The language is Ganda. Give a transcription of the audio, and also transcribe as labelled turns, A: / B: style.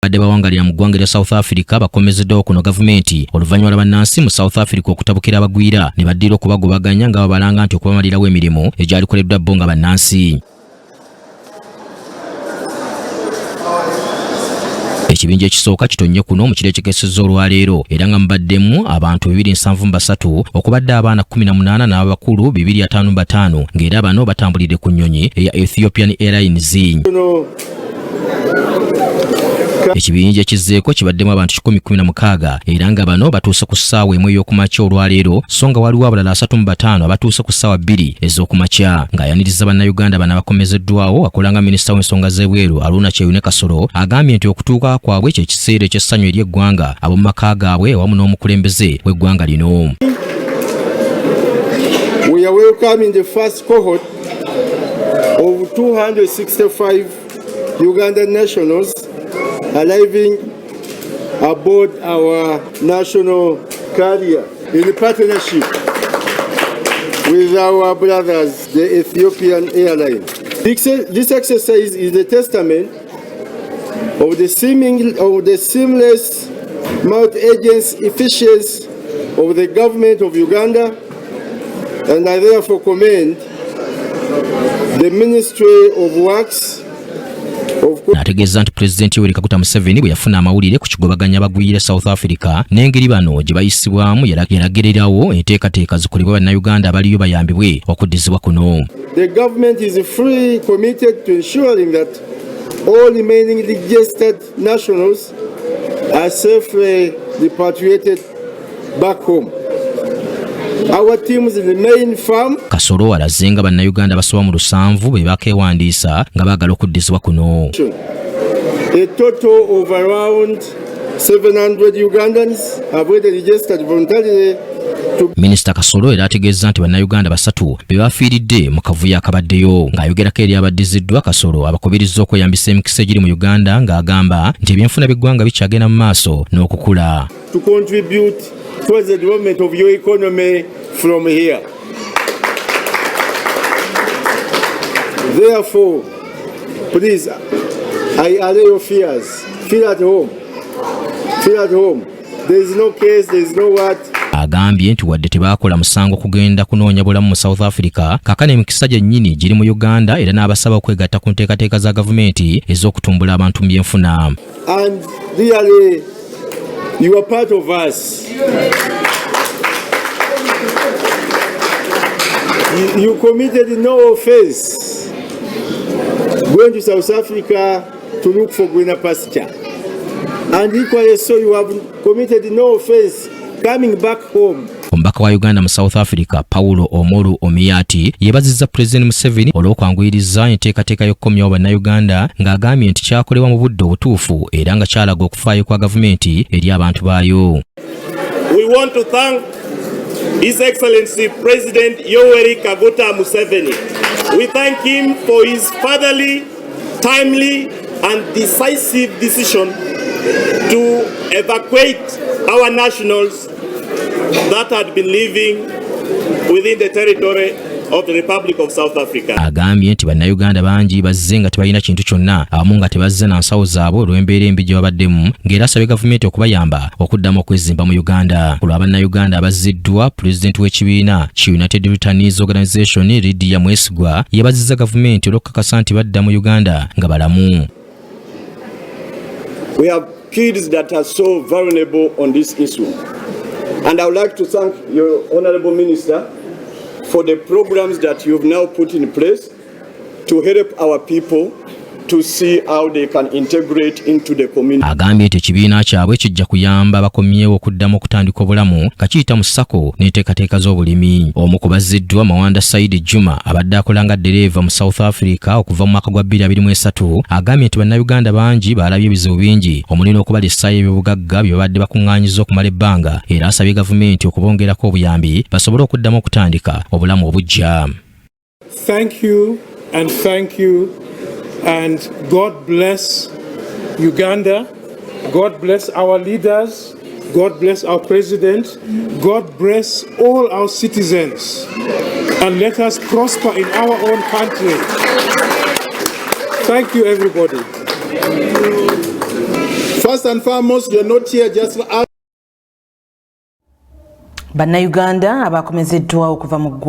A: Badde bawangalira mu ggwanga lya South Africa bakommezeddwawo kuno gavumenti oluvannyuma lw'abannansi mu South Africa okutabukira abagwiira ne baddira okubagobaganya nga babalanga nti okubamalirawo emirimu egyalikoleddwa bo nga bannansi. Ekibinja ekisooka kitonye kuno mu kiro ekikesezza olwaleero era nga mubaddemu abantu 273 okubadde abaana 18 n'abakulu 255 ng'era bano batambulidde ku nnyonyi eya Ethiopian Airlines. Ekibinja ekizzeeko kibaddemu abantu 116 era nga bano batuuse ku ssaawa emu ey'okumakya olwaleero so nga waliwo abalala 35 abatuuse ku ssaawa 2 ez'okumakya ng'ayaniriza bannayuganda bana bakommezeddwawo akolanga minisita w'ensonga z'ebweru Aruna Kyeyune Kasolo agambye nti okutuuka kwabwe kye kiseera eky'essanyu ery'eggwanga ab'omu maka gaabwe awamu n'omukulembeze w'eggwanga lino.
B: We are welcoming the first cohort of 265 Ugandan nationals arriving aboard our national carrier in partnership with our brothers, the Ethiopian Airlines. This exercise is a testament of the seamless multi-agency efficiency of the government of Uganda, and I therefore commend the Ministry of Works.
A: Ategeeza nti Pulezidenti Yoweri Kaguta Museveni bwe yafuna amawulire ku kigobaganya abagwiira South Africa n'engeri bano gye bayisibwamu yalagererawo enteekateeka zikolebwa bannayuganda abaliyo bayambibwe okuddizibwa kuno.
B: The government is fully committed to ensuring that all remaining registered nationals are safely repatriated back home. Our teams remain firm.
A: Kasolo alaze nga bannayuganda basoba mu 7 be bakeewandiisa nga baagala okuddizibwa kuno.
B: A total of around 700 Ugandans have already registered voluntarily.
A: Minisita Kasolo era ategeeza nti bannayuganda 3 be bafiiridde mu kavuyo akabaddeyo ng'ayogerako eri abaddiziddwa. Kasolo abakubiriza okweyambisa emikisa egiri mu Uganda ng'agamba nti ebyenfuna by'eggwanga bikyagenda mu maaso n'okukula.
B: To contribute towards the development of your economy from here. Therefore, please, I allay your fears. Feel at home. Feel at home. There is no case, there is no what.
A: Agambye nti wadde tebaakola musango kugenda kunoonya bulamu mu South Africa kakana emikisa gyennyini giri mu Uganda era n'abasaba okwegatta ku nteekateeka za gavumenti ez'okutumbula abantu mu byenfuna.
B: And really, you are part of us. You committed no offense going to South Africa to look for greener pasture. And equally so, you have committed no offense coming back home.
A: Omubaka wa Uganda mu South Africa Paulo Omolu Omiyati yeebazizza Pulezidenti Museveni olw'okwanguyiriza enteekateeka y'okukomyawo bannayuganda ng'agambye nti kyakolebwa mu budde obutuufu era nga kyalaga okufaayo kwa gavumenti eri abantu baayo.
C: We want to thank His Excellency President Yoweri Kaguta Museveni. We thank him for his fatherly, timely and decisive decision to evacuate our nationals that had been living within the territory of the Republic of South Africa.
A: Agambye nti bannayuganda bangi bazze nga tebalina kintu kyonna awamu nga tebazze na nsawo zaabwe olw'embeera embi gye babaddemu ng'era asabye gavumenti okubayamba okuddamu okwezimba mu Uganda. Ku lwa bannayuganda abazziddwa Pulezidenti w'ekibiina ki United Returnees Organization Lydia Mwesigwa yeebazizza gavumenti olw'okukakasa nti badda mu Uganda nga balamu.
C: We have kids that are so vulnerable on this issue. And I would like to thank your Honorable Minister for the programs that you've now put in place to help our people to see how they can integrate into the community.
A: Agambye nti ekibiina kyabwe kijja kuyamba bakommyewo okuddamu okutandika obulamu nga kiyita mu ssako n'enteekateeka z'obulimi. Omu ku bazziddwa Mawanda Saidi Juma abadde akolanga ddereeva mu South Africa okuva mu mwaka gwa 2023 agambye nti bannayuganda bangi baalabye ebizibu bingi omuli n'okubala essaayo eby'obugagga bye babadde bakuŋŋaanyiza okumala ebbanga era asabye gavumenti okubongerako obuyambi basobole okuddamu okutandika obulamu obuggya.
D: Thank you and thank you. And God bless Uganda, God bless our leaders, God bless our president, God bless all our citizens, and let us prosper in our own country. Thank you, everybody.
B: First and foremost, you're not here just for us.
E: Bannayuganda abakommezeddwawo okuva mu ggwanga